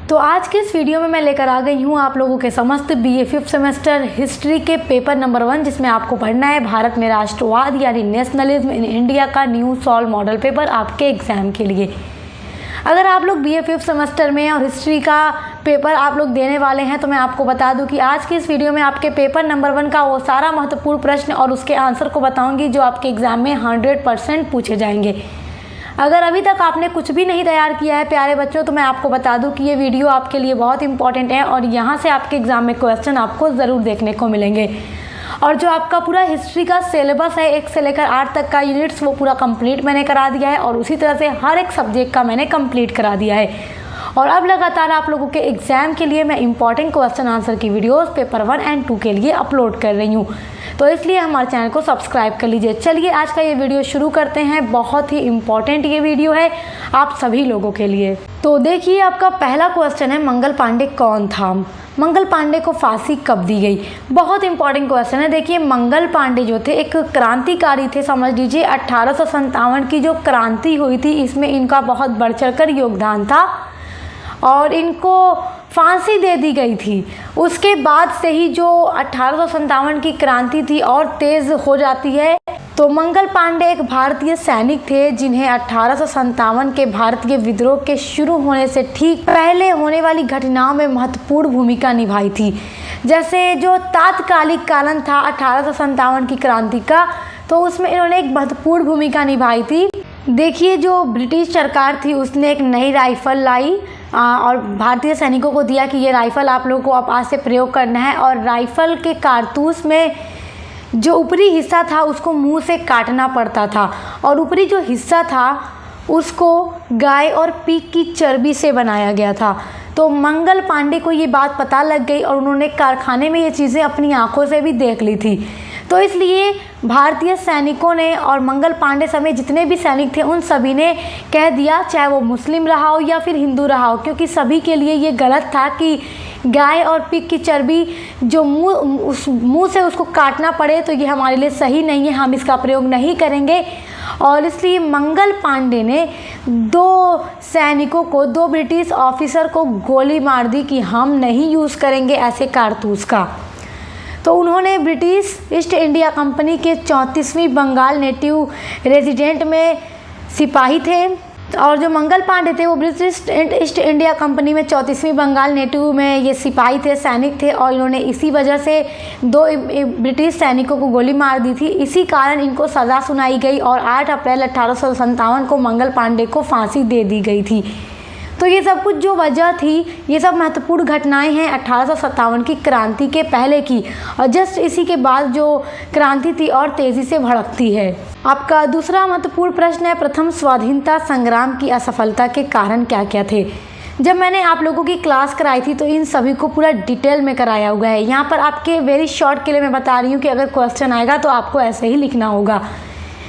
तो आज के इस वीडियो में मैं लेकर आ गई हूँ आप लोगों के समस्त बीए 5th सेमेस्टर हिस्ट्री के पेपर नंबर 1, जिसमें आपको पढ़ना है भारत में राष्ट्रवाद यानी नेशनलिज्म इन इंडिया का न्यू सॉल्व मॉडल पेपर आपके एग्जाम के लिए। अगर आप लोग बीए 5th सेमेस्टर में और हिस्ट्री का पेपर आप लोग देने वाले हैं तो मैं आपको बता दूं कि आज की इस वीडियो में आपके पेपर नंबर 1 का वो सारा महत्वपूर्ण प्रश्न और उसके आंसर को बताऊंगी जो आपके एग्ज़ाम में 100% पूछे जाएंगे। अगर अभी तक आपने कुछ भी नहीं तैयार किया है प्यारे बच्चों, तो मैं आपको बता दूं कि ये वीडियो आपके लिए बहुत इंपॉर्टेंट है और यहाँ से आपके एग्ज़ाम में क्वेश्चन आपको ज़रूर देखने को मिलेंगे। और जो आपका पूरा हिस्ट्री का सिलेबस है 1 से लेकर 8 तक का यूनिट्स, वो पूरा कंप्लीट मैंने करा दिया है और उसी तरह से हर एक सब्जेक्ट का मैंने कंप्लीट करा दिया है। और अब लगातार आप लोगों के एग्ज़ाम के लिए मैं इंपॉर्टेंट क्वेश्चन आंसर की वीडियोस पेपर 1 और 2 के लिए अपलोड कर रही हूँ, तो इसलिए हमारे चैनल को सब्सक्राइब कर लीजिए। चलिए आज का ये वीडियो शुरू करते हैं। बहुत ही इंपॉर्टेंट ये वीडियो है आप सभी लोगों के लिए। तो देखिए, आपका पहला क्वेश्चन है, मंगल पांडे कौन था? मंगल पांडे को फांसी कब दी गई? बहुत इंपॉर्टेंट क्वेश्चन है। देखिए, मंगल पांडे जो थे एक क्रांतिकारी थे, समझ लीजिए 1857 की जो क्रांति हुई थी इसमें इनका बहुत बढ़ चढ़कर योगदान था और इनको फांसी दे दी गई थी। उसके बाद से ही जो 1857 की क्रांति थी और तेज़ हो जाती है। तो मंगल पांडे एक भारतीय सैनिक थे जिन्हें 1857 के भारतीय विद्रोह के शुरू होने से ठीक पहले होने वाली घटनाओं में महत्वपूर्ण भूमिका निभाई थी। जैसे जो तात्कालिक कालन था 1857 की क्रांति का, तो उसमें इन्होंने एक महत्वपूर्ण भूमिका निभाई थी। देखिए, जो ब्रिटिश सरकार थी उसने एक नई राइफ़ल लाई और भारतीय सैनिकों को दिया कि ये राइफ़ल आप लोगों को अब आज से प्रयोग करना है। और राइफ़ल के कारतूस में जो ऊपरी हिस्सा था उसको मुंह से काटना पड़ता था और ऊपरी जो हिस्सा था उसको गाय और पीक की चर्बी से बनाया गया था। तो मंगल पांडे को ये बात पता लग गई और उन्होंने कारखाने में ये चीज़ें अपनी आंखों से भी देख ली थी। तो इसलिए भारतीय सैनिकों ने और मंगल पांडे समेत जितने भी सैनिक थे उन सभी ने कह दिया, चाहे वो मुस्लिम रहा हो या फिर हिंदू रहा हो, क्योंकि सभी के लिए ये गलत था कि गाय और पिग की चर्बी जो मुंह से उसको काटना पड़े, तो ये हमारे लिए सही नहीं है, हम इसका प्रयोग नहीं करेंगे। और इसलिए मंगल पांडे ने 2 सैनिकों को, 2 ब्रिटिश ऑफिसर को गोली मार दी कि हम नहीं यूज़ करेंगे ऐसे कारतूस का। तो उन्होंने ब्रिटिश ईस्ट इंडिया कंपनी के 34वीं बंगाल नेटिव रेजिडेंट में सिपाही थे और जो मंगल पांडे थे वो ब्रिटिश ईस्ट इंडिया कंपनी में 34वीं बंगाल नेटिव में ये सिपाही थे, सैनिक थे और इन्होंने इसी वजह से 2 ब्रिटिश सैनिकों को गोली मार दी थी। इसी कारण इनको सज़ा सुनाई गई और 8 अप्रैल 1857 को मंगल पांडे को फांसी दे दी गई थी। तो ये सब कुछ जो वजह थी, ये सब महत्वपूर्ण घटनाएं हैं 1857 की क्रांति के पहले की, और जस्ट इसी के बाद जो क्रांति थी और तेज़ी से भड़कती है। आपका दूसरा महत्वपूर्ण प्रश्न है, प्रथम स्वाधीनता संग्राम की असफलता के कारण क्या क्या थे? जब मैंने आप लोगों की क्लास कराई थी तो इन सभी को पूरा डिटेल में कराया हुआ है। यहाँ पर आपके वेरी शॉर्ट के लिए मैं बता रही हूँ कि अगर क्वेश्चन आएगा तो आपको ऐसे ही लिखना होगा।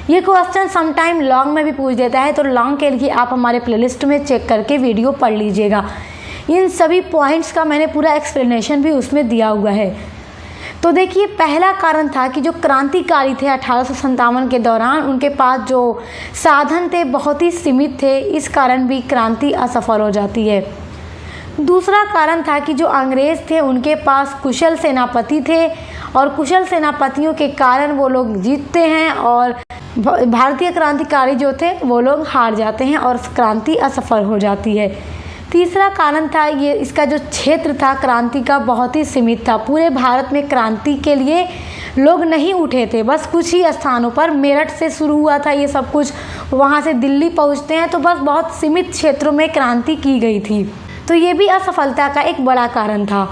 ये क्वेश्चन समटाइम लॉन्ग में भी पूछ देता है, तो लॉन्ग के लिए आप हमारे प्लेलिस्ट में चेक करके वीडियो पढ़ लीजिएगा। इन सभी पॉइंट्स का मैंने पूरा एक्सप्लेनेशन भी उसमें दिया हुआ है। तो देखिए, पहला कारण था कि जो क्रांतिकारी थे 1857 के दौरान उनके पास जो साधन थे बहुत ही सीमित थे, इस कारण भी क्रांति असफल हो जाती है। दूसरा कारण था कि जो अंग्रेज़ थे उनके पास कुशल सेनापति थे और कुशल सेनापतियों के कारण वो लोग जीतते हैं और भारतीय क्रांतिकारी जो थे वो लोग हार जाते हैं और क्रांति असफल हो जाती है। तीसरा कारण था, ये इसका जो क्षेत्र था क्रांति का बहुत ही सीमित था। पूरे भारत में क्रांति के लिए लोग नहीं उठे थे, बस कुछ ही स्थानों पर, मेरठ से शुरू हुआ था ये सब कुछ, वहाँ से दिल्ली पहुँचते हैं, तो बस बहुत सीमित क्षेत्रों में क्रांति की गई थी। तो ये भी असफलता का एक बड़ा कारण था।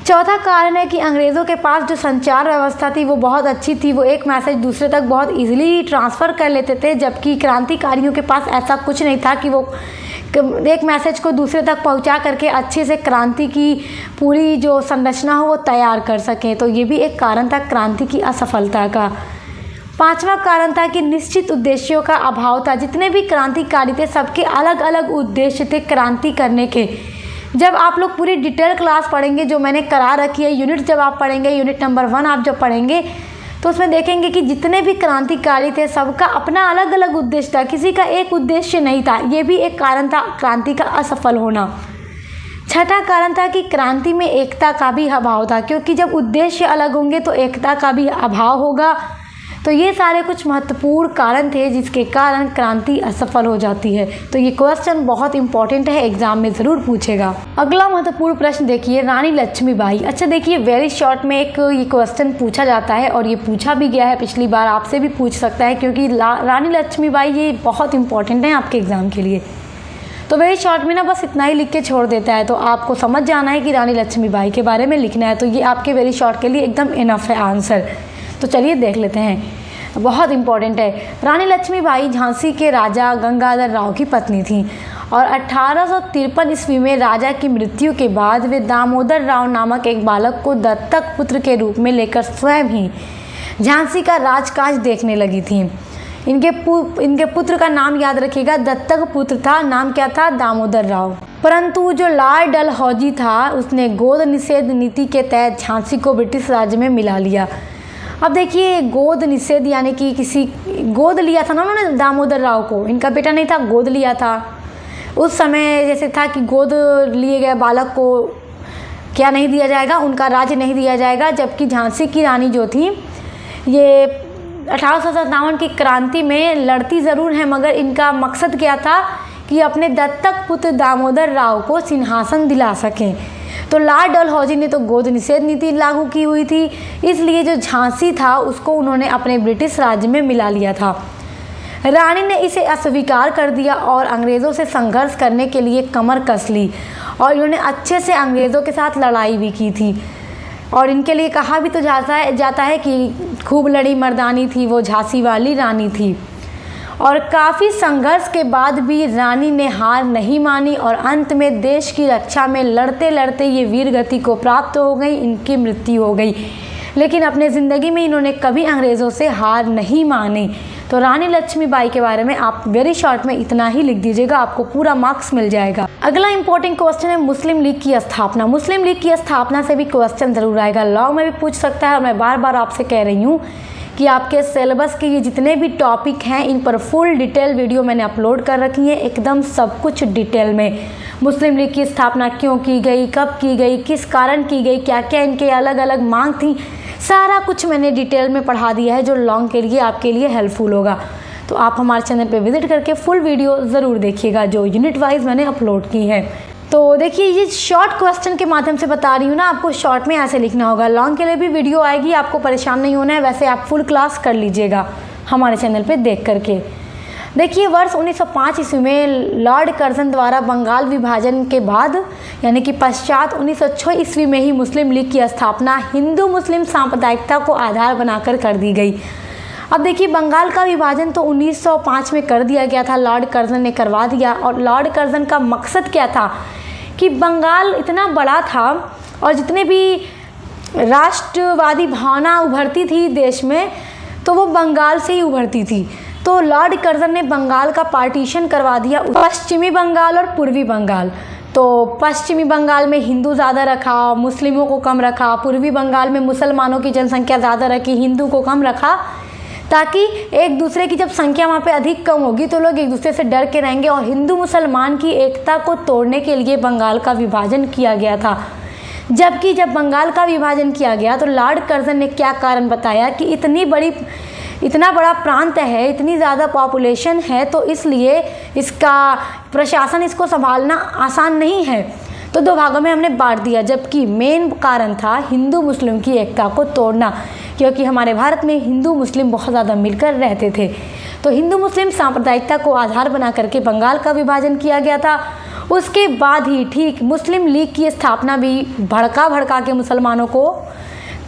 चौथा कारण है कि अंग्रेज़ों के पास जो संचार व्यवस्था थी वो बहुत अच्छी थी, वो एक मैसेज दूसरे तक बहुत इजीली ट्रांसफ़र कर लेते थे, जबकि क्रांतिकारियों के पास ऐसा कुछ नहीं था कि वो एक मैसेज को दूसरे तक पहुंचा करके अच्छे से क्रांति की पूरी जो संरचना हो वो तैयार कर सकें। तो ये भी एक कारण था क्रांति की असफलता का। पांचवा कारण था कि निश्चित उद्देश्यों का अभाव था। जितने भी क्रांतिकारी थे सबके अलग अलग उद्देश्य थे क्रांति करने के। जब आप लोग पूरी डिटेल क्लास पढ़ेंगे जो मैंने करा रखी है, यूनिट जब आप पढ़ेंगे, यूनिट नंबर 1 आप जब पढ़ेंगे तो उसमें देखेंगे कि जितने भी क्रांतिकारी थे सबका अपना अलग अलग उद्देश्य था, किसी का एक उद्देश्य नहीं था। ये भी एक कारण था क्रांति का असफल होना। छठा कारण था कि क्रांति में एकता का भी अभाव था, क्योंकि जब उद्देश्य अलग होंगे तो एकता का भी अभाव होगा। तो ये सारे कुछ महत्वपूर्ण कारण थे जिसके कारण क्रांति असफल हो जाती है। तो ये क्वेश्चन बहुत इंपॉर्टेंट है, एग्जाम में ज़रूर पूछेगा। अगला महत्वपूर्ण प्रश्न देखिए, रानी लक्ष्मीबाई। अच्छा देखिए, वेरी शॉर्ट में एक ये क्वेश्चन पूछा जाता है और ये पूछा भी गया है पिछली बार, आपसे भी पूछ सकता है, क्योंकि रानी लक्ष्मीबाई ये बहुत इंपॉर्टेंट है आपके एग्ज़ाम के लिए। तो वेरी शॉर्ट में ना बस इतना ही लिख के छोड़ देता है, तो आपको समझ जाना है कि रानी लक्ष्मीबाई के बारे में लिखना है। तो ये आपके वेरी शॉर्ट के लिए एकदम इनफ है आंसर। तो चलिए देख लेते हैं, बहुत इंपॉर्टेंट है। रानी लक्ष्मीबाई झांसी के राजा गंगाधर राव की पत्नी थीं और 1853 ईस्वी में राजा की मृत्यु के बाद वे दामोदर राव नामक एक बालक को दत्तक पुत्र के रूप में लेकर स्वयं ही झांसी का राजकाज देखने लगी थीं। इनके पुत्र का नाम याद रखिएगा, दत्तक पुत्र था, नाम क्या था, दामोदर राव। परंतु जो लॉर्ड डलहौजी था उसने गोद निषेध नीति के तहत झांसी को ब्रिटिश राज्य में मिला लिया। अब देखिए, गोद निषेध यानी कि किसी गोद लिया था ना उन्होंने दामोदर राव को, इनका बेटा नहीं था, गोद लिया था। उस समय जैसे था कि गोद लिए गए बालक को क्या नहीं दिया जाएगा, उनका राज्य नहीं दिया जाएगा। जबकि झांसी की रानी जो थी ये 1857 की क्रांति में लड़ती ज़रूर है, मगर इनका मकसद क्या था कि अपने दत्तक पुत्र दामोदर राव को सिंहासन दिला सकें। तो लॉर्ड डलहौजी ने तो गोद निषेध नीति लागू की हुई थी, इसलिए जो झांसी था उसको उन्होंने अपने ब्रिटिश राज्य में मिला लिया था। रानी ने इसे अस्वीकार कर दिया और अंग्रेज़ों से संघर्ष करने के लिए कमर कस ली और इन्होंने अच्छे से अंग्रेज़ों के साथ लड़ाई भी की थी। और इनके लिए कहा भी तो जाता है कि खूब लड़ी मर्दानी थी वो, झांसी वाली रानी थी। और काफ़ी संघर्ष के बाद भी रानी ने हार नहीं मानी और अंत में देश की रक्षा में लड़ते लड़ते ये वीर गति को प्राप्त हो गई, इनकी मृत्यु हो गई। लेकिन अपने ज़िंदगी में इन्होंने कभी अंग्रेज़ों से हार नहीं मानी। तो रानी लक्ष्मीबाई के बारे में आप वेरी शॉर्ट में इतना ही लिख दीजिएगा, आपको पूरा मार्क्स मिल जाएगा। अगला इंपॉर्टेंट क्वेश्चन है मुस्लिम लीग की स्थापना। मुस्लिम लीग की स्थापना से भी क्वेश्चन ज़रूर आएगा, लॉ में भी पूछ सकता है। और मैं बार बार आपसे कह रही हूँ कि आपके सिलेबस के ये जितने भी टॉपिक हैं इन पर फुल डिटेल वीडियो मैंने अपलोड कर रखी है, एकदम सब कुछ डिटेल में। मुस्लिम लीग की स्थापना क्यों की गई, कब की गई, किस कारण की गई, क्या क्या इनके अलग अलग मांग थी, सारा कुछ मैंने डिटेल में पढ़ा दिया है, जो लॉन्ग के लिए आपके लिए हेल्पफुल होगा। तो आप हमारे चैनल पे विजिट करके फुल वीडियो ज़रूर देखिएगा जो यूनिट वाइज मैंने अपलोड की है। तो देखिए, ये शॉर्ट क्वेश्चन के माध्यम से बता रही हूँ ना, आपको शॉर्ट में ऐसे लिखना होगा। लॉन्ग के लिए भी वीडियो आएगी, आपको परेशान नहीं होना है। वैसे आप फुल क्लास कर लीजिएगा हमारे चैनल पे देख करके। देखिए, वर्ष 1905 ईस्वी में लॉर्ड कर्जन द्वारा बंगाल विभाजन के बाद यानी कि पश्चात 1906 ईस्वी में ही मुस्लिम लीग की स्थापना हिंदू मुस्लिम सांप्रदायिकता को आधार बनाकर कर दी गई। अब देखिए, बंगाल का विभाजन तो 1905 में कर दिया गया था, लॉर्ड कर्जन ने करवा दिया। और लॉर्ड कर्जन का मकसद क्या था कि बंगाल इतना बड़ा था और जितने भी राष्ट्रवादी भावना उभरती थी देश में तो वो बंगाल से ही उभरती थी। तो लॉर्ड कर्जन ने बंगाल का पार्टीशन करवा दिया, पश्चिमी बंगाल और पूर्वी बंगाल। तो पश्चिमी बंगाल में हिंदू ज़्यादा रखा, मुस्लिमों को कम रखा। पूर्वी बंगाल में मुसलमानों की जनसंख्या ज़्यादा रखी, हिंदू को कम रखा, ताकि एक दूसरे की जब संख्या वहाँ पे अधिक कम होगी तो लोग एक दूसरे से डर के रहेंगे। और हिंदू मुसलमान की एकता को तोड़ने के लिए बंगाल का विभाजन किया गया था। जबकि जब बंगाल का विभाजन किया गया तो लॉर्ड कर्जन ने क्या कारण बताया कि इतना बड़ा प्रांत है, इतनी ज़्यादा पॉपुलेशन है, तो इसलिए इसका प्रशासन इसको संभालना आसान नहीं है, तो दो भागों में हमने बांट दिया। जबकि मेन कारण था हिंदू मुस्लिम की एकता को तोड़ना, क्योंकि हमारे भारत में हिंदू मुस्लिम बहुत ज़्यादा मिलकर रहते थे। तो हिंदू मुस्लिम सांप्रदायिकता को आधार बना करके बंगाल का विभाजन किया गया था। उसके बाद ही ठीक मुस्लिम लीग की स्थापना भी भड़का के मुसलमानों को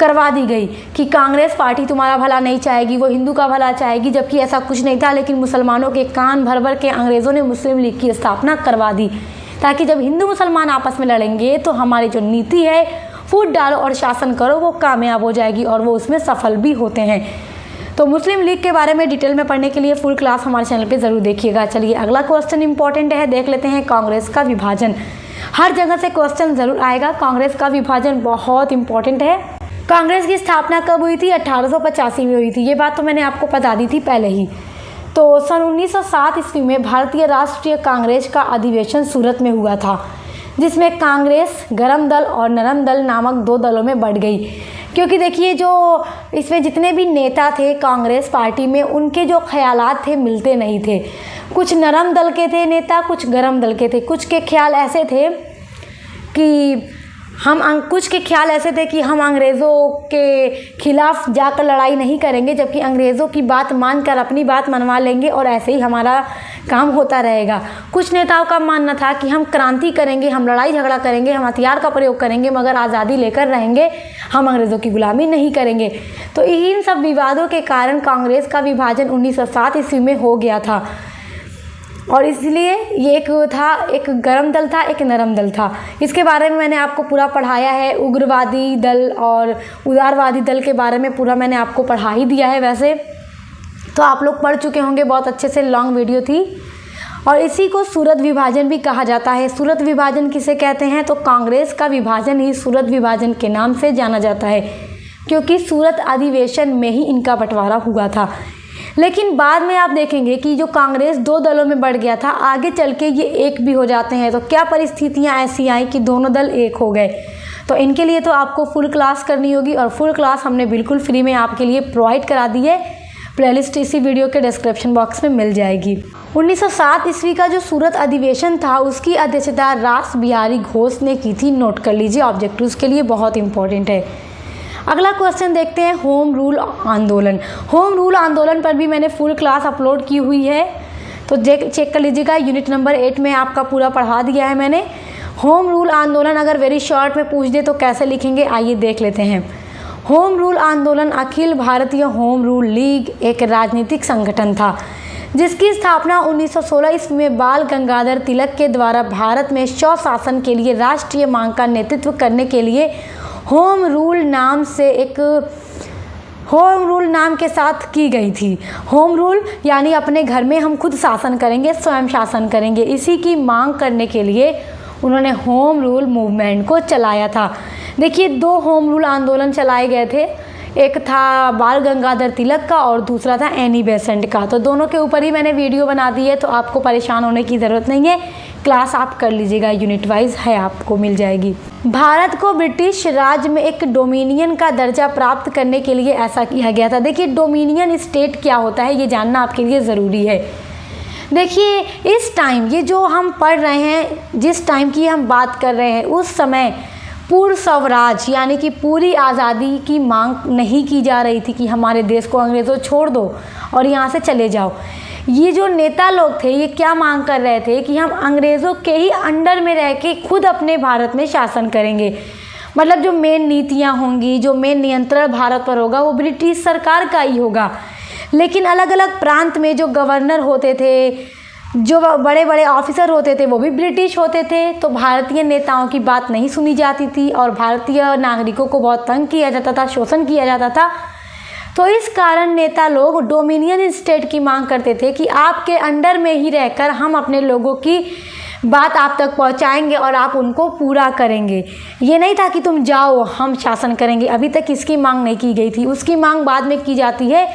करवा दी गई कि कांग्रेस पार्टी तुम्हारा भला नहीं चाहेगी, वो हिंदू का भला चाहेगी, जबकि ऐसा कुछ नहीं था। लेकिन मुसलमानों के कान भर के अंग्रेज़ों ने मुस्लिम लीग की स्थापना करवा दी, ताकि जब हिंदू मुसलमान आपस में लड़ेंगे तो हमारी जो नीति है फूट डालो और शासन करो वो कामयाब हो जाएगी, और वो उसमें सफल भी होते हैं। तो मुस्लिम लीग के बारे में डिटेल में पढ़ने के लिए फुल क्लास हमारे चैनल पे ज़रूर देखिएगा। चलिए अगला क्वेश्चन इंपॉर्टेंट है, देख लेते हैं। कांग्रेस का विभाजन, हर जगह से क्वेश्चन ज़रूर आएगा। कांग्रेस का विभाजन बहुत इंपॉर्टेंट है। कांग्रेस की स्थापना कब हुई थी? 1885 में हुई थी। ये बात तो मैंने आपको बता दी थी पहले ही। तो सन 1907 ईस्वी में भारतीय राष्ट्रीय कांग्रेस का अधिवेशन सूरत में हुआ था। जिसमें कांग्रेस गरम दल और नरम दल नामक 2 दलों में बढ़ गई। क्योंकि देखिए जो इसमें जितने भी नेता थे कांग्रेस पार्टी में, उनके जो ख्यालात थे मिलते नहीं थे। कुछ नरम दल के थे नेता, कुछ गरम दल के थे। कुछ के ख्याल ऐसे थे कि हम अंग्रेज़ों के खिलाफ जाकर लड़ाई नहीं करेंगे, जबकि अंग्रेज़ों की बात मानकर अपनी बात मनवा लेंगे और ऐसे ही हमारा काम होता रहेगा। कुछ नेताओं का मानना था कि हम क्रांति करेंगे, हम लड़ाई झगड़ा करेंगे, हम हथियार का प्रयोग करेंगे, मगर आज़ादी लेकर रहेंगे, हम अंग्रेज़ों की गुलामी नहीं करेंगे। तो इन सब विवादों के कारण कांग्रेस का विभाजन 1907 ईस्वी में हो गया था। और इसलिए ये एक गरम दल था, एक नरम दल था। इसके बारे में मैंने आपको पूरा पढ़ाया है। उग्रवादी दल और उदारवादी दल के बारे में पूरा मैंने आपको पढ़ा ही दिया है। वैसे तो आप लोग पढ़ चुके होंगे, बहुत अच्छे से लॉन्ग वीडियो थी। और इसी को सूरत विभाजन भी कहा जाता है। सूरत विभाजन किसे कहते हैं? तो कांग्रेस का विभाजन ही सूरत विभाजन के नाम से जाना जाता है, क्योंकि सूरत अधिवेशन में ही इनका बंटवारा हुआ था। लेकिन बाद में आप देखेंगे कि जो कांग्रेस 2 दलों में बढ़ गया था, आगे चल के ये एक भी हो जाते हैं। तो क्या परिस्थितियां ऐसी आई कि दोनों दल एक हो गए? तो इनके लिए तो आपको फुल क्लास करनी होगी, और फुल क्लास हमने बिल्कुल फ्री में आपके लिए प्रोवाइड करा दी है। प्लेलिस्ट इसी वीडियो के डिस्क्रिप्शन बॉक्स में मिल जाएगी। 1907 ईस्वी का जो सूरत अधिवेशन था, उसकी अध्यक्षता रास बिहारी घोष ने की थी। नोट कर लीजिए, ऑब्जेक्टिव्स के लिए बहुत इंपॉर्टेंट है। अगला क्वेश्चन देखते हैं, होम रूल आंदोलन। होम रूल आंदोलन पर भी मैंने फुल क्लास अपलोड की हुई है, तो चेक कर लीजिएगा। यूनिट नंबर 8 में आपका पूरा पढ़ा दिया है मैंने। होम रूल आंदोलन अगर वेरी शॉर्ट में पूछ दे तो कैसे लिखेंगे, आइए देख लेते हैं। होम रूल आंदोलन Akhil Bharatiya home rule league एक राजनीतिक संगठन था, जिसकी स्थापना 1916 ईस्वी में बाल गंगाधर तिलक के द्वारा भारत में स्वशासन के लिए राष्ट्रीय मांग का नेतृत्व करने के लिए होम रूल नाम के साथ की गई थी। होम रूल यानी अपने घर में हम खुद शासन करेंगे, स्वयं शासन करेंगे। इसी की मांग करने के लिए उन्होंने होम रूल मूवमेंट को चलाया था। देखिए 2 होम रूल आंदोलन चलाए गए थे, एक था बाल गंगाधर तिलक का और दूसरा था एनी बेसेंट का। तो दोनों के ऊपर ही मैंने वीडियो बना दी है, तो आपको परेशान होने की ज़रूरत नहीं है। क्लास आप कर लीजिएगा, यूनिट वाइज है, आपको मिल जाएगी। भारत को ब्रिटिश राज में एक डोमिनियन का दर्जा प्राप्त करने के लिए ऐसा किया गया था। देखिए डोमिनियन स्टेट क्या होता है, ये जानना आपके लिए ज़रूरी है। देखिए इस टाइम ये जो हम पढ़ रहे हैं, जिस टाइम की हम बात कर रहे हैं, उस समय पूर्ण स्वराज यानी कि पूरी आज़ादी की मांग नहीं की जा रही थी कि हमारे देश को अंग्रेज़ों छोड़ दो और यहाँ से चले जाओ। ये जो नेता लोग थे, ये क्या मांग कर रहे थे कि हम अंग्रेज़ों के ही अंडर में रह के खुद अपने भारत में शासन करेंगे। मतलब जो मेन नीतियाँ होंगी, जो मेन नियंत्रण भारत पर होगा, वो ब्रिटिश सरकार का ही होगा। लेकिन अलग अलग प्रांत में जो गवर्नर होते थे, जो बड़े बड़े ऑफिसर होते थे, वो भी ब्रिटिश होते थे। तो भारतीय नेताओं की बात नहीं सुनी जाती थी और भारतीय नागरिकों को बहुत तंग किया जाता था, शोषण किया जाता था। तो इस कारण नेता लोग डोमिनियन स्टेट की मांग करते थे कि आपके अंडर में ही रहकर हम अपने लोगों की बात आप तक पहुंचाएंगे और आप उनको पूरा करेंगे। ये नहीं था कि तुम जाओ हम शासन करेंगे। अभी तक इसकी मांग नहीं की गई थी, उसकी मांग बाद में की जाती है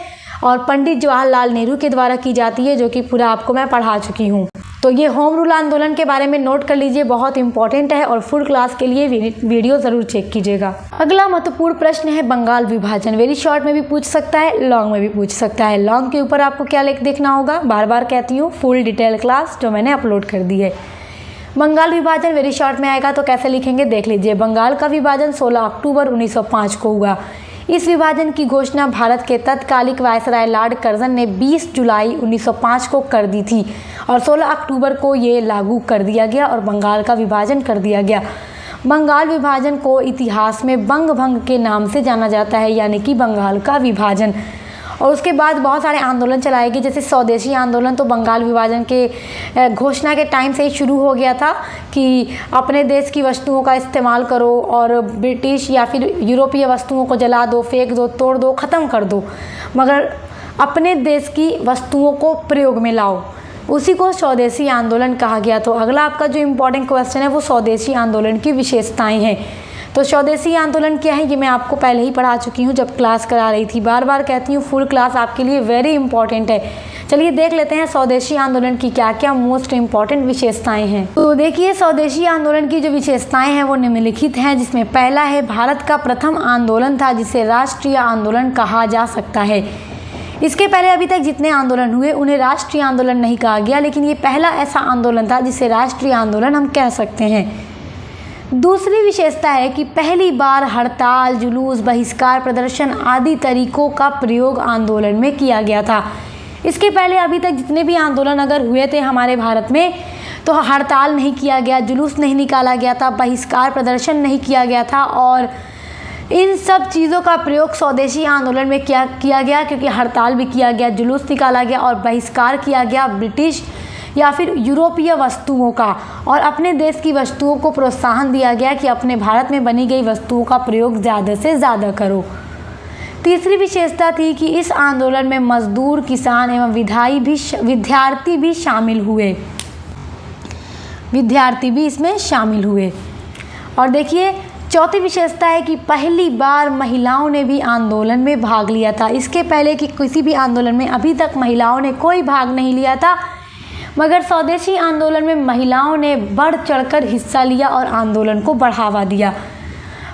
और पंडित जवाहरलाल नेहरू के द्वारा की जाती है, जो कि पूरा आपको मैं पढ़ा चुकी हूँ। तो ये होम रूल आंदोलन के बारे में नोट कर लीजिए, बहुत इंपॉर्टेंट है और फुल क्लास के लिए वीडियो ज़रूर चेक कीजिएगा। अगला महत्वपूर्ण प्रश्न है बंगाल विभाजन। वेरी शॉर्ट में भी पूछ सकता है, लॉन्ग में भी पूछ सकता है। लॉन्ग के ऊपर आपको क्या देखना होगा, बार बार कहती हूँ, फुल डिटेल क्लास जो मैंने अपलोड कर दी है। बंगाल विभाजन वेरी शॉर्ट में आएगा तो कैसे लिखेंगे देख लीजिए। बंगाल का विभाजन 16 अक्टूबर 1905 को हुआ। इस विभाजन की घोषणा भारत के तत्कालिक वायसराय लॉर्ड कर्जन ने 20 जुलाई 1905 को कर दी थी और 16 अक्टूबर को ये लागू कर दिया गया और बंगाल का विभाजन कर दिया गया। बंगाल विभाजन को इतिहास में बंग भंग के नाम से जाना जाता है, यानी कि बंगाल का विभाजन। और उसके बाद बहुत सारे आंदोलन चलाए गए, जैसे स्वदेशी आंदोलन तो बंगाल विभाजन के घोषणा के टाइम से ही शुरू हो गया था कि अपने देश की वस्तुओं का इस्तेमाल करो और ब्रिटिश या फिर यूरोपीय वस्तुओं को जला दो, फेंक दो, तोड़ दो, ख़त्म कर दो, मगर अपने देश की वस्तुओं को प्रयोग में लाओ। उसी को स्वदेशी आंदोलन कहा गया। तो अगला आपका जो इम्पोर्टेंट क्वेश्चन है वो स्वदेशी आंदोलन की विशेषताएँ हैं। तो स्वदेशी आंदोलन क्या है ये मैं आपको पहले ही पढ़ा चुकी हूँ जब क्लास करा रही थी। बार बार कहती हूँ फुल क्लास आपके लिए वेरी इंपॉर्टेंट है। चलिए देख लेते हैं स्वदेशी आंदोलन की क्या क्या मोस्ट इम्पॉर्टेंट विशेषताएं हैं। तो देखिए स्वदेशी आंदोलन की जो विशेषताएं हैं वो निम्नलिखित हैं, जिसमें पहला है भारत का प्रथम आंदोलन था जिसे राष्ट्रीय आंदोलन कहा जा सकता है। इसके पहले अभी तक जितने आंदोलन हुए उन्हें राष्ट्रीय आंदोलन नहीं कहा गया, लेकिन ये पहला ऐसा आंदोलन था जिसे राष्ट्रीय आंदोलन हम कह सकते हैं। दूसरी विशेषता है कि पहली बार हड़ताल, जुलूस, बहिष्कार, प्रदर्शन आदि तरीकों का प्रयोग आंदोलन में किया गया था। इसके पहले अभी तक जितने भी आंदोलन अगर हुए थे हमारे भारत में तो हड़ताल नहीं किया गया, जुलूस नहीं निकाला गया था, बहिष्कार प्रदर्शन नहीं किया गया था, और इन सब चीज़ों का प्रयोग स्वदेशी आंदोलन में किया गया, क्योंकि हड़ताल भी किया गया, जुलूस निकाला गया और बहिष्कार किया गया ब्रिटिश या फिर यूरोपीय वस्तुओं का, और अपने देश की वस्तुओं को प्रोत्साहन दिया गया कि अपने भारत में बनी गई वस्तुओं का प्रयोग ज़्यादा से ज़्यादा करो। तीसरी विशेषता थी कि इस आंदोलन में मजदूर, किसान एवं विद्यार्थी भी शामिल हुए। विद्यार्थी भी इसमें शामिल हुए। और देखिए चौथी विशेषता है कि पहली बार महिलाओं ने भी आंदोलन में भाग लिया था। इसके पहले कि किसी भी आंदोलन में अभी तक महिलाओं ने कोई भाग नहीं लिया था, मगर स्वदेशी आंदोलन में महिलाओं ने बढ़ चढ़कर हिस्सा लिया और आंदोलन को बढ़ावा दिया।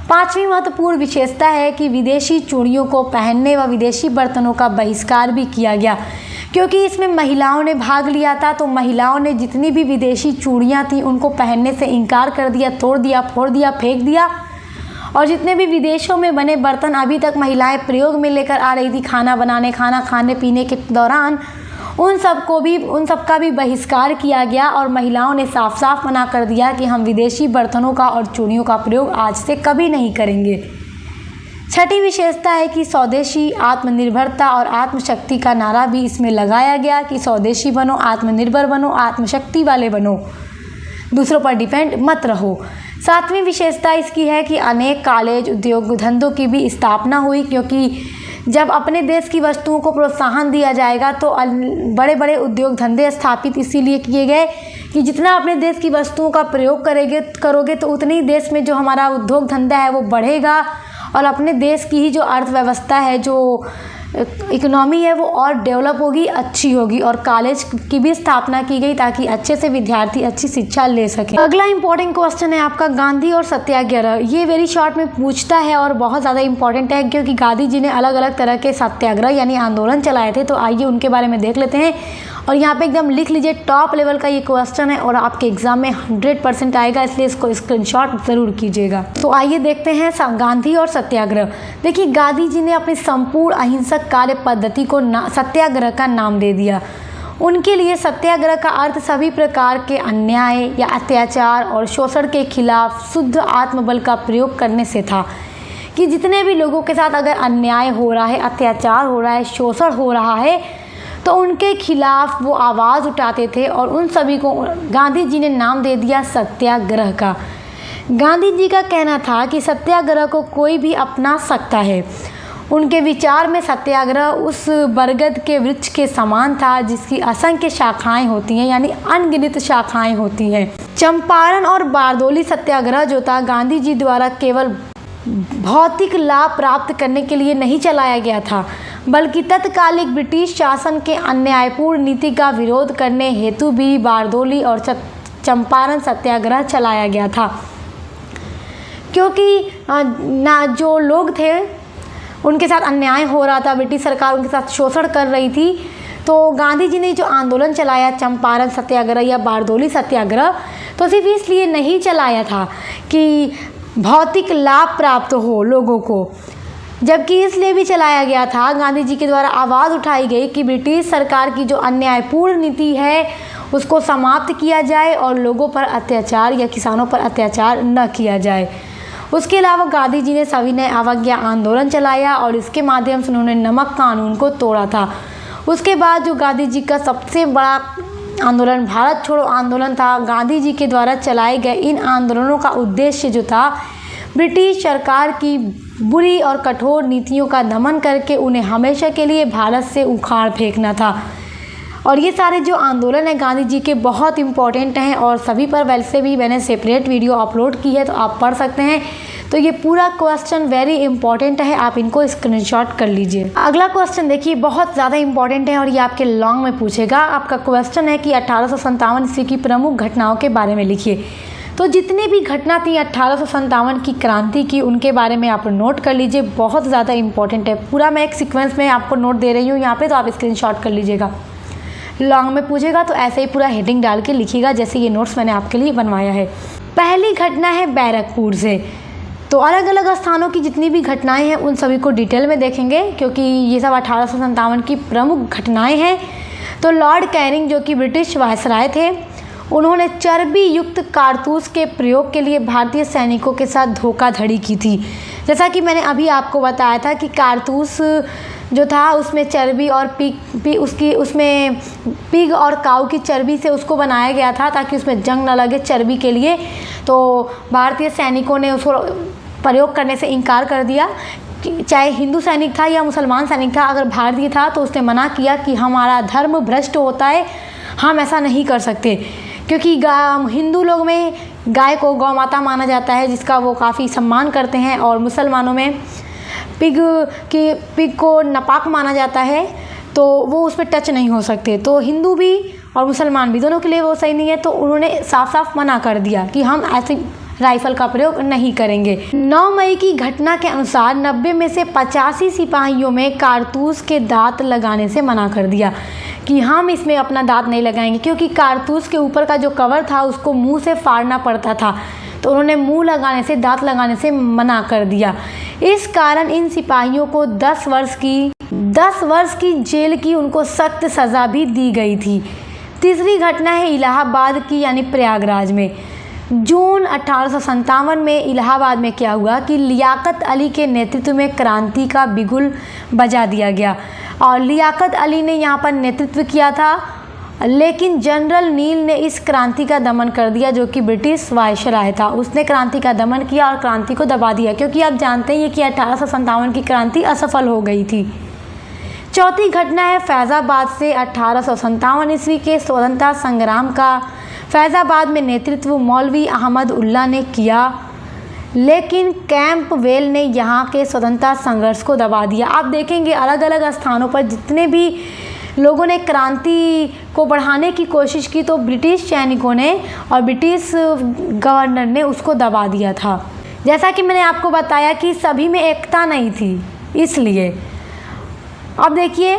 पांचवी महत्वपूर्ण विशेषता है कि विदेशी चूड़ियों को पहनने व विदेशी बर्तनों का बहिष्कार भी किया गया, क्योंकि इसमें महिलाओं ने भाग लिया था तो महिलाओं ने जितनी भी विदेशी चूड़ियाँ थीं उनको पहनने से इनकार कर दिया, तोड़ दिया, फोड़ दिया, फेंक दिया। और जितने भी विदेशों में बने बर्तन अभी तक महिलाएं प्रयोग में लेकर आ रही थी खाना बनाने, खाना खाने पीने के दौरान, उन सब का भी बहिष्कार किया गया और महिलाओं ने साफ साफ मना कर दिया कि हम विदेशी बर्तनों का और चूड़ियों का प्रयोग आज से कभी नहीं करेंगे। छठी विशेषता है कि स्वदेशी आत्मनिर्भरता और आत्मशक्ति का नारा भी इसमें लगाया गया कि स्वदेशी बनो, आत्मनिर्भर बनो, आत्मशक्ति वाले बनो, दूसरों पर डिपेंड मत रहो। सातवीं विशेषता इसकी है कि अनेक कॉलेज, उद्योग, धंधों की भी स्थापना हुई, क्योंकि जब अपने देश की वस्तुओं को प्रोत्साहन दिया जाएगा तो बड़े बड़े उद्योग धंधे स्थापित इसीलिए किए गए कि जितना अपने देश की वस्तुओं का प्रयोग करोगे तो उतनी देश में जो हमारा उद्योग धंधा है वो बढ़ेगा और अपने देश की ही जो अर्थव्यवस्था है, जो इकोनॉमी है वो और डेवलप होगी, अच्छी होगी। और कॉलेज की भी स्थापना की गई ताकि अच्छे से विद्यार्थी अच्छी शिक्षा ले सकें। अगला इंपॉर्टेंट क्वेश्चन है आपका गांधी और सत्याग्रह। ये वेरी शॉर्ट में पूछता है और बहुत ज़्यादा इंपॉर्टेंट है, क्योंकि गांधी जी ने अलग अलग तरह के सत्याग्रह यानी आंदोलन चलाए थे। तो आइए उनके बारे में देख लेते हैं। और यहाँ पे एकदम लिख लीजिए, टॉप लेवल का ये क्वेश्चन है और आपके एग्जाम में 100% आएगा, इसलिए इसको स्क्रीनशॉट ज़रूर कीजिएगा। तो आइए देखते हैं गांधी और सत्याग्रह। देखिए गांधी जी ने अपनी संपूर्ण अहिंसक कार्य पद्धति को सत्याग्रह का नाम दे दिया। उनके लिए सत्याग्रह का अर्थ सभी प्रकार के अन्याय या अत्याचार और शोषण के खिलाफ शुद्ध आत्मबल का प्रयोग करने से था, कि जितने भी लोगों के साथ अगर अन्याय हो रहा है, अत्याचार हो रहा है, शोषण हो रहा है, तो उनके खिलाफ वो आवाज़ उठाते थे और उन सभी को गांधी जी ने नाम दे दिया सत्याग्रह का। गांधी जी का कहना था कि सत्याग्रह को कोई भी अपना सकता है। उनके विचार में सत्याग्रह उस बरगद के वृक्ष के समान था जिसकी असंख्य शाखाएं होती हैं, यानी अनगिनत शाखाएं होती हैं। चंपारण और बारदोली सत्याग्रह जो था गांधी जी द्वारा केवल भौतिक लाभ प्राप्त करने के लिए नहीं चलाया गया था, बल्कि तत्कालिक ब्रिटिश शासन के अन्यायपूर्ण नीति का विरोध करने हेतु भी बारदोली और चंपारण सत्याग्रह चलाया गया था। क्योंकि जो लोग थे उनके साथ अन्याय हो रहा था, ब्रिटिश सरकार उनके साथ शोषण कर रही थी, तो गांधी जी ने जो आंदोलन चलाया चंपारण सत्याग्रह या बारदोली सत्याग्रह, तो सिर्फ इसलिए नहीं चलाया था कि भौतिक लाभ प्राप्त हो लोगों को, जबकि इसलिए भी चलाया गया था, गांधी जी के द्वारा आवाज़ उठाई गई कि ब्रिटिश सरकार की जो अन्यायपूर्ण नीति है उसको समाप्त किया जाए और लोगों पर अत्याचार या किसानों पर अत्याचार न किया जाए। उसके अलावा गांधी जी ने सविनय अवज्ञा आंदोलन चलाया और इसके माध्यम से उन्होंने नमक कानून को तोड़ा था। उसके बाद जो गांधी जी का सबसे बड़ा आंदोलन भारत छोड़ो आंदोलन था, गांधी जी के द्वारा चलाए गए इन आंदोलनों का उद्देश्य जो था ब्रिटिश सरकार की बुरी और कठोर नीतियों का दमन करके उन्हें हमेशा के लिए भारत से उखाड़ फेंकना था। और ये सारे जो आंदोलन हैं गांधी जी के बहुत इम्पोर्टेंट हैं और सभी पर वैसे भी मैंने सेपरेट वीडियो अपलोड की है, तो आप पढ़ सकते हैं। तो ये पूरा क्वेश्चन वेरी इंपॉर्टेंट है, आप इनको स्क्रीनशॉट कर लीजिए। अगला क्वेश्चन देखिए, बहुत ज़्यादा इंपॉर्टेंट है और ये आपके लॉन्ग में पूछेगा। आपका क्वेश्चन है कि 1857 ईस्वी की प्रमुख घटनाओं के बारे में लिखिए। तो जितनी भी घटना थी 1857 की क्रांति की, उनके बारे में आप नोट कर लीजिए, बहुत ज़्यादा इंपॉर्टेंट है। पूरा मैं एक सीक्वेंस में आपको नोट दे रही हूँ यहाँ पे, तो आप स्क्रीनशॉट कर लीजिएगा। लॉन्ग में पूछेगा तो ऐसे ही पूरा हेडिंग डाल के लिखिएगा, जैसे ये नोट्स मैंने आपके लिए बनवाया है। पहली घटना है बैरकपुर से। तो अलग अलग स्थानों की जितनी भी घटनाएं हैं उन सभी को डिटेल में देखेंगे, क्योंकि ये सब 1857 की प्रमुख घटनाएं हैं। तो लॉर्ड कैनिंग जो कि ब्रिटिश वायसराय थे, उन्होंने चर्बी युक्त कारतूस के प्रयोग के लिए भारतीय सैनिकों के साथ धोखाधड़ी की थी। जैसा कि मैंने अभी आपको बताया था कि कारतूस जो था उसमें चर्बी और उसमें पिग और काऊ की चर्बी से उसको बनाया गया था ताकि उसमें जंग न लगे चर्बी के लिए। तो भारतीय सैनिकों ने उसको प्रयोग करने से इनकार कर दिया, चाहे हिंदू सैनिक था या मुसलमान सैनिक था। अगर भारतीय था तो उसने मना किया कि हमारा धर्म भ्रष्ट होता है, हम ऐसा नहीं कर सकते, क्योंकि हिंदू लोग में गाय को गौ माता माना जाता है, जिसका वो काफ़ी सम्मान करते हैं, और मुसलमानों में पिग को नापाक माना जाता है, तो वो उस पर टच नहीं हो सकते। तो हिंदू भी और मुसलमान भी दोनों के लिए वो सही नहीं है। तो उन्होंने साफ साफ मना कर दिया कि हम ऐसे राइफल का प्रयोग नहीं करेंगे। 9 मई की घटना के अनुसार 90 में से 85 सिपाहियों में कारतूस के दांत लगाने से मना कर दिया कि हम इसमें अपना दांत नहीं लगाएंगे, क्योंकि कारतूस के ऊपर का जो कवर था उसको मुंह से फाड़ना पड़ता था। तो उन्होंने मुंह लगाने से, दांत लगाने से मना कर दिया। इस कारण इन सिपाहियों को 10 वर्ष की जेल की उनको सख्त सज़ा भी दी गई थी। तीसरी घटना है इलाहाबाद की, यानी प्रयागराज में। जून 1857 में इलाहाबाद में क्या हुआ कि लियाकत अली के नेतृत्व में क्रांति का बिगुल बजा दिया गया, और लियाकत अली ने यहाँ पर नेतृत्व किया था, लेकिन जनरल नील ने इस क्रांति का दमन कर दिया, जो कि ब्रिटिश वायसराय था। उसने क्रांति का दमन किया और क्रांति को दबा दिया, क्योंकि आप जानते हैं कि 1857 की क्रांति असफल हो गई थी। चौथी घटना है फैज़ाबाद से। 1857 ईस्वी के स्वतंत्रता संग्राम का फैज़ाबाद में नेतृत्व मौलवी अहमद उल्ला ने किया, लेकिन कैंपवेल ने यहाँ के स्वतंत्रता संघर्ष को दबा दिया। आप देखेंगे अलग अलग स्थानों पर जितने भी लोगों ने क्रांति को बढ़ाने की कोशिश की, तो ब्रिटिश सैनिकों ने और ब्रिटिश गवर्नर ने उसको दबा दिया था। जैसा कि मैंने आपको बताया कि सभी में एकता नहीं थी, इसलिए। अब देखिए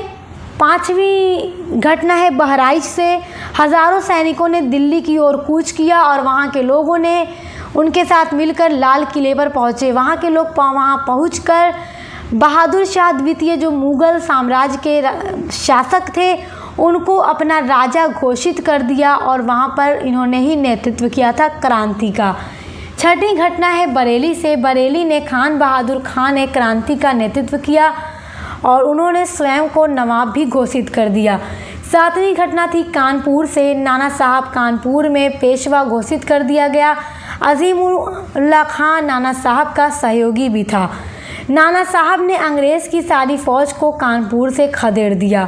5वीं घटना है बहराइच से। हज़ारों सैनिकों ने दिल्ली की ओर कूच किया और वहाँ के लोगों ने उनके साथ मिलकर लाल किले पर पहुँचे। वहाँ के लोग वहाँ पहुँचकर बहादुर शाह द्वितीय, जो मुग़ल साम्राज्य के शासक थे, उनको अपना राजा घोषित कर दिया, और वहाँ पर इन्होंने ही नेतृत्व किया था क्रांति का। छठी घटना है बरेली से। बरेली ने खान बहादुर खान ने क्रांति का नेतृत्व किया और उन्होंने स्वयं को नवाब भी घोषित कर दिया। 7वीं घटना थी कानपुर से। नाना साहब कानपुर में पेशवा घोषित कर दिया गया। अजीमुल्ला खान नाना साहब का सहयोगी भी था। नाना साहब ने अंग्रेज़ की सारी फ़ौज को कानपुर से खदेड़ दिया,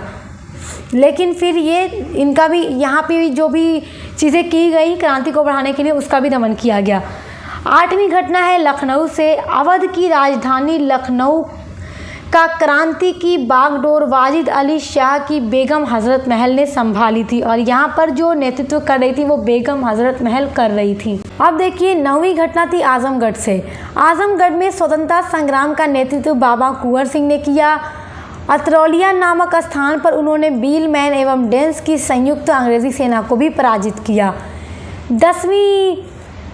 लेकिन फिर ये इनका भी यहाँ पे जो भी चीज़ें की गई क्रांति को बढ़ाने के लिए, उसका भी दमन किया गया। 8वीं घटना है लखनऊ से। अवध की राजधानी लखनऊ का क्रांति की बागडोर वाजिद अली शाह की बेगम हज़रत महल ने संभाली थी, और यहाँ पर जो नेतृत्व कर रही थी वो बेगम हज़रत महल कर रही थी। अब देखिए 9वीं घटना थी आजमगढ़ से। आजमगढ़ में स्वतंत्रता संग्राम का नेतृत्व बाबा कुंवर सिंह ने किया। अतरौलिया नामक स्थान पर उन्होंने बीलमैन एवं डेंस की संयुक्त अंग्रेजी सेना को भी पराजित किया। 10वीं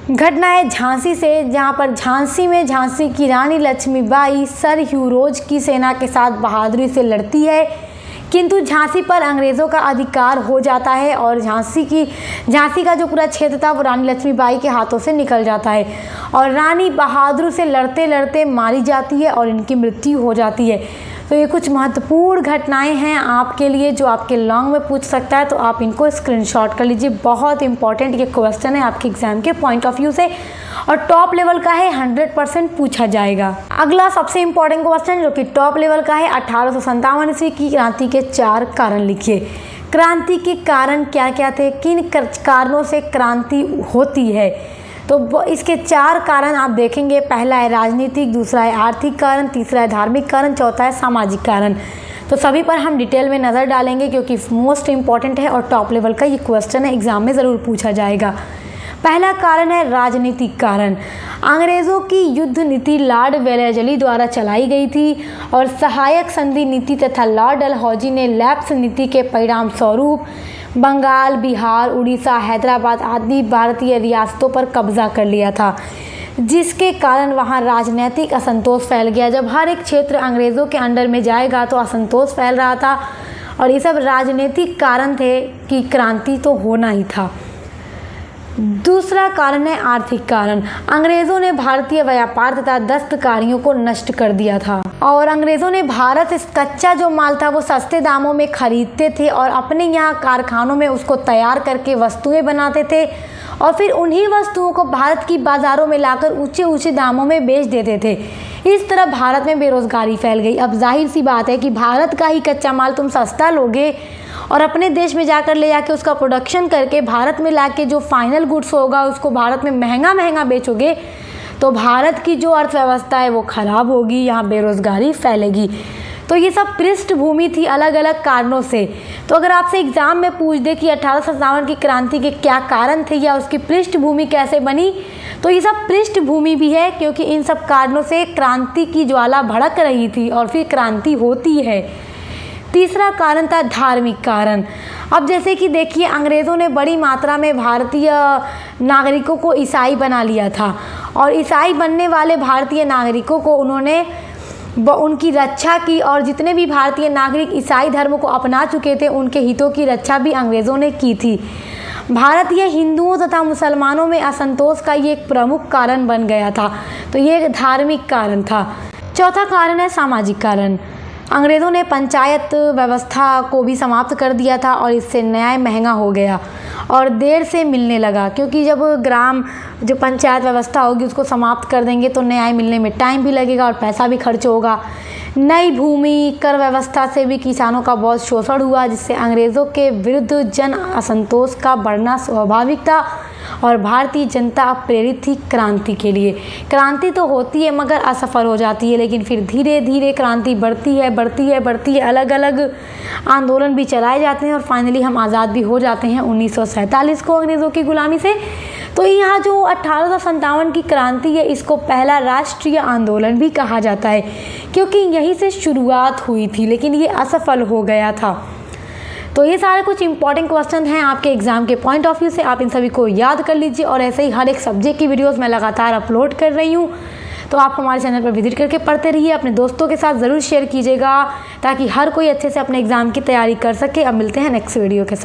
घटना है झांसी से, जहां पर झांसी में झांसी की रानी लक्ष्मीबाई सर ह्यूरोज की सेना के साथ बहादुरी से लड़ती है, किंतु झांसी पर अंग्रेज़ों का अधिकार हो जाता है और झांसी का जो पूरा क्षेत्र था वो रानी लक्ष्मीबाई के हाथों से निकल जाता है, और रानी बहादुर से लड़ते लड़ते मारी जाती है और इनकी मृत्यु हो जाती है। तो ये कुछ महत्वपूर्ण घटनाएं हैं आपके लिए, जो आपके लॉन्ग में पूछ सकता है, तो आप इनको स्क्रीनशॉट कर लीजिए। बहुत इंपॉर्टेंट ये क्वेश्चन है आपके एग्जाम के पॉइंट ऑफ व्यू से, और टॉप लेवल का है, 100% पूछा जाएगा। अगला सबसे इंपॉर्टेंट क्वेश्चन जो कि टॉप लेवल का है, 1857 ईस्वी की क्रांति के 4 कारण लिखिए। क्रांति के कारण क्या क्या थे, किन कारणों से क्रांति होती है। तो इसके 4 कारण आप देखेंगे। पहला है राजनीतिक, दूसरा है आर्थिक कारण, तीसरा है धार्मिक कारण, चौथा है सामाजिक कारण। तो सभी पर हम डिटेल में नज़र डालेंगे क्योंकि मोस्ट इम्पॉर्टेंट है और टॉप लेवल का ये क्वेश्चन है, एग्जाम में ज़रूर पूछा जाएगा। पहला कारण है राजनीतिक कारण। अंग्रेज़ों की युद्ध नीति लॉर्ड वेलेस्ली द्वारा चलाई गई थी और सहायक संधि नीति तथा लॉर्ड डलहौजी ने लैप्स नीति के परिणाम स्वरूप बंगाल, बिहार, उड़ीसा, हैदराबाद आदि भारतीय रियासतों पर कब्जा कर लिया था, जिसके कारण वहाँ राजनीतिक असंतोष फैल गया। जब हर एक क्षेत्र अंग्रेज़ों के अंडर में जाएगा तो असंतोष फैल रहा था और ये सब राजनीतिक कारण थे कि क्रांति तो होना ही था। दूसरा कारण है आर्थिक कारण। अंग्रेज़ों ने भारतीय व्यापार तथा दस्तकारियों को नष्ट कर दिया था और अंग्रेज़ों ने भारत से कच्चा जो माल था वो सस्ते दामों में खरीदते थे और अपने यहाँ कारखानों में उसको तैयार करके वस्तुएं बनाते थे और फिर उन्हीं वस्तुओं को भारत की बाज़ारों में लाकर ऊंचे ऊंचे दामों में बेच देते थे। इस तरह भारत में बेरोज़गारी फैल गई। अब जाहिर सी बात है कि भारत का ही कच्चा माल तुम सस्ता लोगे और अपने देश में जाकर ले जाके उसका प्रोडक्शन करके भारत में लाके जो फाइनल गुड्स होगा उसको भारत में महंगा महंगा बेचोगे तो भारत की जो अर्थव्यवस्था है वो ख़राब होगी, यहाँ बेरोज़गारी फैलेगी। तो ये सब पृष्ठभूमि थी अलग अलग कारणों से। तो अगर आपसे एग्ज़ाम में पूछ दे कि 1857 की क्रांति के क्या कारण थे या उसकी पृष्ठभूमि कैसे बनी, तो ये सब पृष्ठभूमि भी है क्योंकि इन सब कारणों से क्रांति की ज्वाला भड़क रही थी और फिर क्रांति होती है। तीसरा कारण था धार्मिक कारण। अब जैसे कि देखिए अंग्रेज़ों ने बड़ी मात्रा में भारतीय नागरिकों को ईसाई बना लिया था और ईसाई बनने वाले भारतीय नागरिकों को उन्होंने उनकी रक्षा की और जितने भी भारतीय नागरिक ईसाई धर्म को अपना चुके थे उनके हितों की रक्षा भी अंग्रेज़ों ने की थी। भारतीय हिंदुओं तथा मुसलमानों में असंतोष का ये एक प्रमुख कारण बन गया था। तो ये धार्मिक कारण था। चौथा कारण है सामाजिक कारण। अंग्रेज़ों ने पंचायत व्यवस्था को भी समाप्त कर दिया था और इससे न्याय महंगा हो गया और देर से मिलने लगा क्योंकि जब जो पंचायत व्यवस्था होगी उसको समाप्त कर देंगे तो न्याय मिलने में टाइम भी लगेगा और पैसा भी खर्च होगा। नई भूमि कर व्यवस्था से भी किसानों का बहुत शोषण हुआ जिससे अंग्रेज़ों के विरुद्ध जन असंतोष का बढ़ना स्वाभाविक था और भारतीय जनता अब प्रेरित थी क्रांति के लिए। क्रांति तो होती है मगर असफल हो जाती है, लेकिन फिर धीरे धीरे क्रांति बढ़ती है, अलग अलग आंदोलन भी चलाए जाते हैं और फाइनली हम आज़ाद भी हो जाते हैं 1947 को अंग्रेज़ों की गुलामी से। तो यहाँ जो 1857 की क्रांति है इसको पहला राष्ट्रीय आंदोलन भी कहा जाता है क्योंकि यहीं से शुरुआत हुई थी, लेकिन ये असफल हो गया था। तो ये सारे कुछ इंपॉर्टेंट क्वेश्चन हैं आपके एग्जाम के पॉइंट ऑफ व्यू से, आप इन सभी को याद कर लीजिए और ऐसे ही हर एक सब्जेक्ट की वीडियोस मैं लगातार अपलोड कर रही हूँ। तो आप हमारे चैनल पर विजिट करके पढ़ते रहिए, अपने दोस्तों के साथ ज़रूर शेयर कीजिएगा ताकि हर कोई अच्छे से अपने एग्ज़ाम की तैयारी कर सके। अब मिलते हैं नेक्स्ट वीडियो के साथ।